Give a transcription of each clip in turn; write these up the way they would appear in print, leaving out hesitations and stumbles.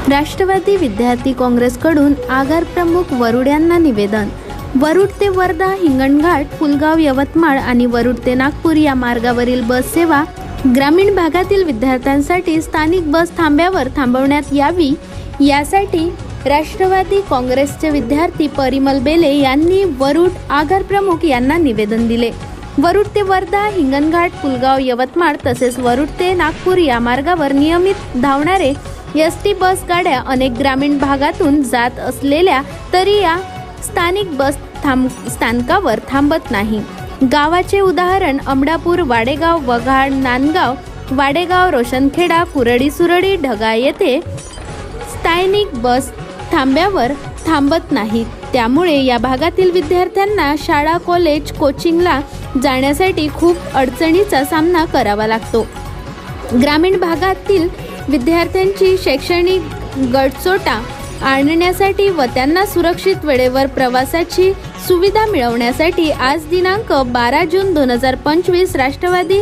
राष्ट्रवादी विद्यार्थी काँग्रेसकडून आगार प्रमुख वरुड यांना निवेदन। वरुड ते वर्धा, हिंगणघाट, फुलगाव, यवतमाळ आणि वरुड ते नागपूर या मार्गावरील बस सेवा ग्रामीण भागातील विद्यार्थ्यांसाठी स्थानिक बस थांब्यावर थांबवण्यात यावी, यासाठी राष्ट्रवादी काँग्रेसचे विद्यार्थी परिमल बेले यांनी वरुड आगार प्रमुख यांना निवेदन दिले। वरुड ते वर्धा, हिंगणघाट, फुलगाव, यवतमाळ तसेच वरुड ते नागपूर या मार्गावर नियमित धावणारे एसटी बस गाड्या अनेक ग्रामीण भागातून जात असलेल्या तरी या स्थानिक बस स्थानकावर थांबत नाही। गावाचे उदाहरण अमडापूर, वाडेगाव, वघाड, नांदगाव, वाडेगाव, रोशनखेडा, कुरडी, सुरडी, ढगा येथे स्थानिक बस थांब्यावर थांबत नाहीत। त्यामुळे या भागातील विद्यार्थ्यांना शाळा, कॉलेज, कोचिंगला जाण्यासाठी खूप अडचणीचा सामना करावा लागतो। ग्रामीण भागातील विद्यार्थ्यांची शैक्षणिक गडचोटा आणण्यासाठी व त्यांना सुरक्षित वेळेवर प्रवासाची सुविधा मिळवण्यासाठी आज दिनांक 12 जून 2025 राष्ट्रवादी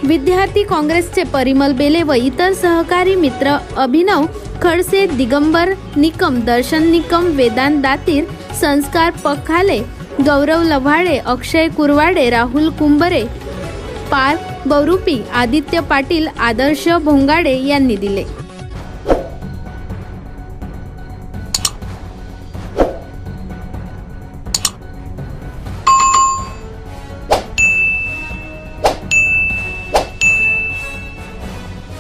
विद्यार्थी काँग्रेसचे परिमल बेले व इतर सहकारी मित्र अभिनव खडसे, दिगंबर निकम, दर्शन निकम, वेदांत दातीर, संस्कार पखाले, गौरव लव्हाळे, अक्षय कुरवाडे, राहुल कुंबरे, पार्थ बहुरूपी, आदित्य पाटील, आदर्श भोंगाडे यांनी दिले।